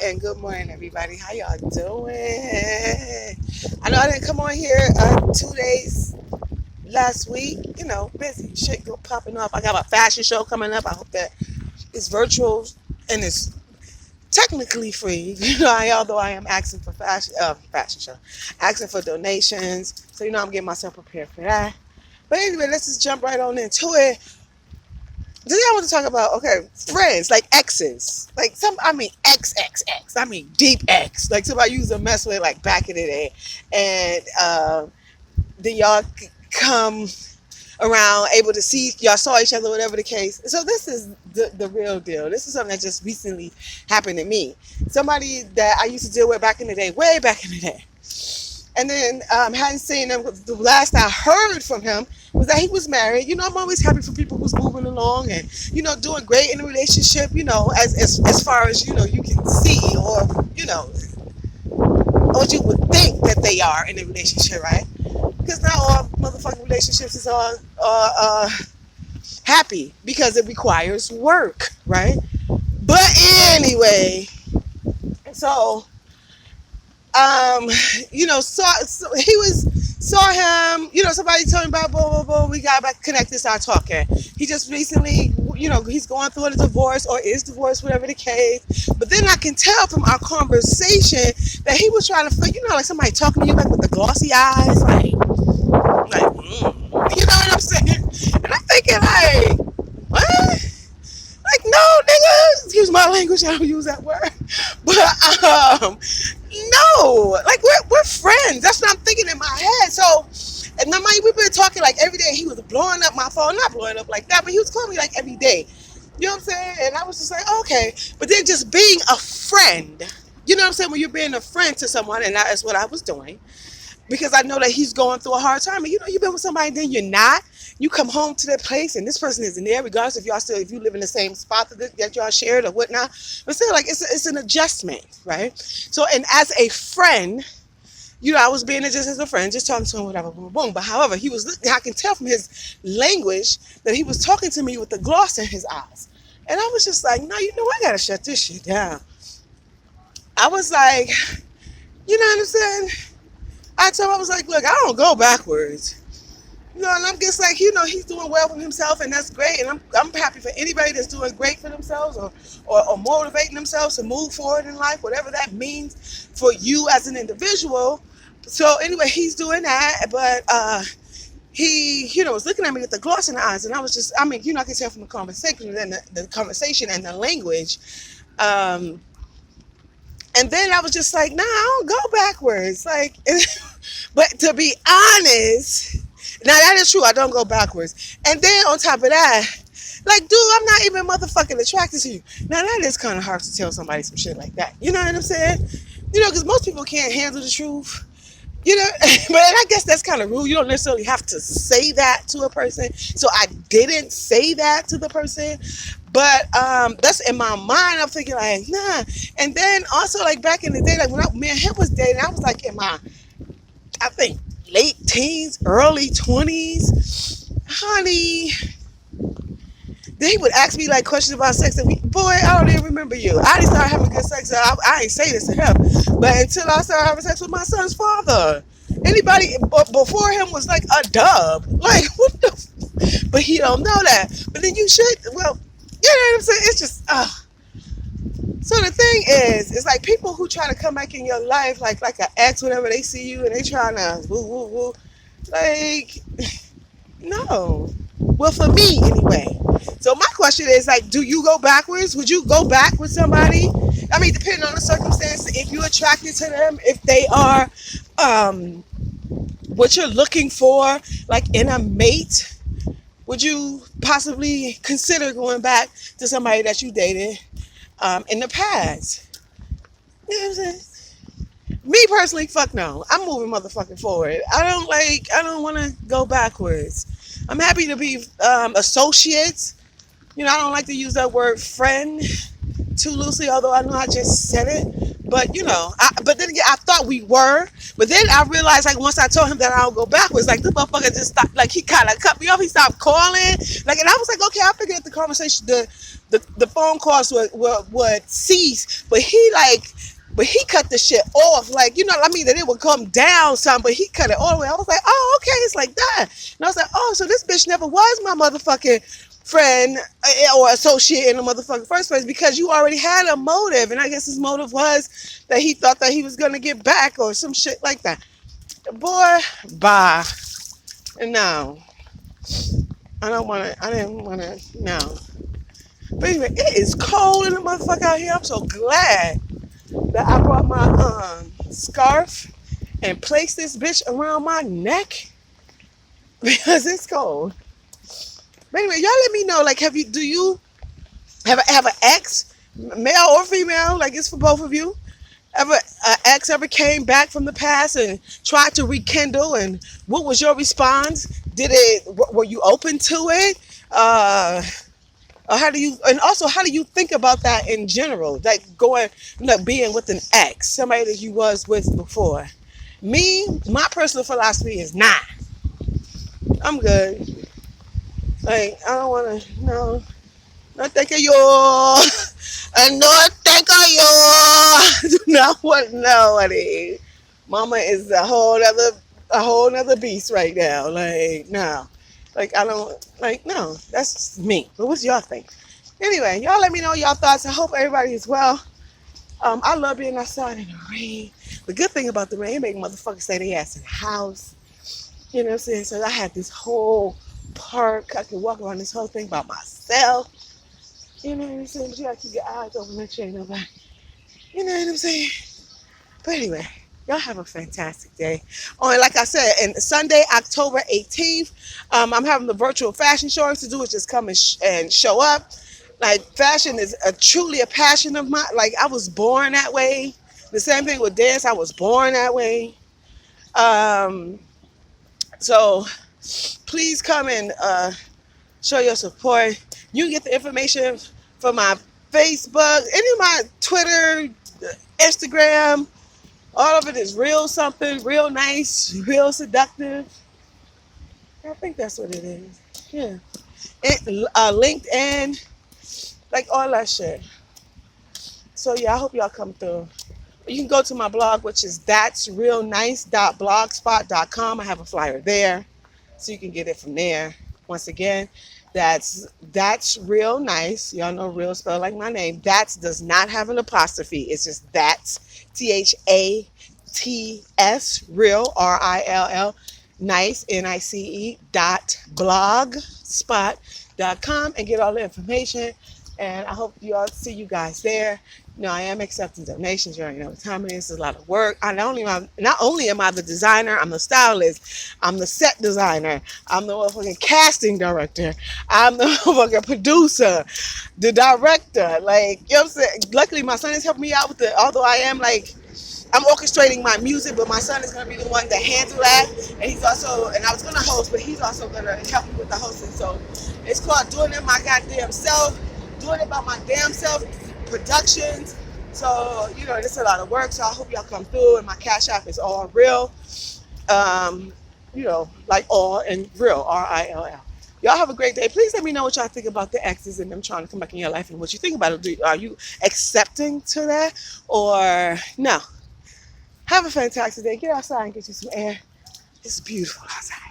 and good morning, everybody. How y'all doing? I know I didn't come on here 2 days last week. Busy shit go popping off. I got my fashion show coming up. I hope that it's virtual and it's technically free. Although I am asking for fashion show, asking for donations. So I'm getting myself prepared for that. But anyway, let's just jump right on into it. Today I want to talk about, friends, like exes. XXX. I mean, deep X. Like somebody you used to mess with, like, back in the day. And then y'all come around, able to see, y'all saw each other, whatever the case. So this is the real deal. This is something that just recently happened to me. Somebody that I used to deal with back in the day, way back in the day. And then hadn't seen him. The last I heard from him was that he was married. I'm always happy for people who's moving along and doing great in a relationship. As far as you can see, or what you would think that they are in a relationship, right? Because not all motherfucking relationships is all happy, because it requires work, right? But anyway, so saw him, somebody told him about blah, blah, blah, we got back connected, start talking. He just recently, he's going through a divorce or is divorced, whatever the case. But then I can tell from our conversation that he was trying to, like somebody talking to you, like with the glossy eyes, you know what I'm saying? And I'm thinking, like, what? Like, no, nigga, excuse my language, I don't use that word. But, no, like, we're friends. That's what I'm thinking in my head. So, and my mind, we've been talking, like, every day. He was blowing up my phone, not blowing up like that, but he was calling me, like, every day. You know what I'm saying? And I was just like, okay. But then just being a friend, you know what I'm saying? When you're being a friend to someone, and that is what I was doing. Because I know that he's going through a hard time. And you've been with somebody, and then you're not. You come home to that place, and this person isn't there, regardless if you live in the same spot that y'all shared or whatnot. But still, like, it's an adjustment, right? So, and as a friend, I was being just as a friend, just talking to him, whatever, boom, boom. But however, I can tell from his language that he was talking to me with the gloss in his eyes. And I was just like, no, I gotta shut this shit down. I was like, you know what I'm saying? I told him, I was like, look, I don't go backwards. And I'm just like, he's doing well for himself, and that's great. And I'm happy for anybody that's doing great for themselves or motivating themselves to move forward in life, whatever that means for you as an individual. So anyway, he's doing that, but he, was looking at me with the gloss in the eyes, and I was just, I can tell from the conversation and the conversation and the language. And then I was just like, nah, I don't go backwards. Like, but to be honest, now that is true, I don't go backwards. And then on top of that, like, dude, I'm not even motherfucking attracted to you. Now that is kind of hard to tell somebody some shit like that. You know what I'm saying? Because most people can't handle the truth. But I guess that's kind of rude. You don't necessarily have to say that to a person. So I didn't say that to the person. But that's in my mind. I'm thinking, like, nah. And then also, like, back in the day, like, when me and him was dating, I was like in my, I think, late teens, early 20s. Honey. Then he would ask me, like, questions about sex. And boy, I don't even remember you. I didn't start having good sex. I ain't say this to him. But until I started having sex with my son's father. Anybody before him was like a dub. Like, what the? But he don't know that. But then you should, well, you know what I'm saying? It's just, So the thing is, it's like people who try to come back in your life, like an ex, whenever they see you and they trying to woo, woo, woo. Like, no. Well, for me, anyway. So my question is, like, do you go backwards? Would you go back with somebody? I mean, depending on the circumstance, if you're attracted to them, if they are what you're looking for, like in a mate, would you possibly consider going back to somebody that you dated in the past? You know what I'm saying? Me personally, fuck no. I'm moving motherfucking forward. I don't want to go backwards. I'm happy to be associates. I don't like to use that word friend too loosely, although I know I just said it. But, but then again, I thought we were. But then I realized, like, once I told him that I don't go backwards, like, the motherfucker just stopped, like, he kind of cut me off. He stopped calling. Like, and I was like, okay, I figured the conversation, the phone calls would cease. But he, like, But he cut the shit off, like, you know, I mean, that it would come down some, but he cut it all the way. I was like, oh, okay, it's like that. And I was like, oh, so this bitch never was my motherfucking friend or associate in the motherfucking first place because you already had a motive. And I guess his motive was that he thought that he was going to get back or some shit like that. Boy, bye. And no, I didn't want to, no. But anyway, it is cold in the motherfucker out here. I'm so glad that I brought my scarf and placed this bitch around my neck because it's cold. But anyway, y'all let me know, like, do you have an ex, male or female, like it's for both of you? Ever ex ever came back from the past and tried to rekindle, and what was your response? Were you open to it? Or how do you think about that in general? Like being with an ex, somebody that you was with before. Me, my personal philosophy is nah. I'm good. Like, I don't want to, no. No, thank you. And no, thank you. I do not want nobody. Mama is a whole nother beast right now. Like, no. Like, I don't, like, no. That's just me. But what's y'all think? Anyway, y'all let me know y'all thoughts. I hope everybody is well. I love being outside in the rain. The good thing about the rain, it make motherfuckers stay their ass in the house. You know what I'm saying? So I had this whole park. I could walk around this whole thing by myself. You know what I'm saying? But you gotta keep your eyes open, make sure ain't nobody. You know what I'm saying? But anyway, y'all have a fantastic day. Oh, and like I said, and Sunday, October 18th, I'm having the virtual fashion show. To do is just come and show up. Like, fashion is truly a passion of mine. Like, I was born that way. The same thing with dance. I was born that way. So please come and show your support. You get the information from my Facebook, any of my Twitter, Instagram. All of it is real something, real nice, real seductive. I think that's what it is. Yeah. LinkedIn, like all that shit. So yeah, I hope y'all come through. You can go to my blog, which is that'srealnice.blogspot.com. I have a flyer there, so you can get it from there. Once again, that's real nice. Y'all know real spelled like my name. That's does not have an apostrophe. It's just that's THATS real RILL nice NICE.blogspot.com and get all the information. And I hope y'all see you guys there. You know, I am accepting donations. You already know what time it is. It's a lot of work. Not only am I the designer, I'm the stylist, I'm the set designer, I'm the motherfucking casting director, I'm the motherfucking producer, the director. Like, you know what I'm saying? Luckily, my son is helping me out with although I am like, I'm orchestrating my music, but my son is going to be the one to handle that. And he's also, and I was going to host, but he's also going to help me with the hosting. So it's called Doing It My Goddamn Self, Doing It By My Damn Self Productions. So, you know, it's a lot of work. So I hope y'all come through. And my Cash App is all real. You know, like all and real, RILL. Y'all have a great day. Please let me know what y'all think about the exes and them trying to come back in your life and what you think about it. Are you accepting to that or no? Have a fantastic day. Get outside and get you some air. It's beautiful outside.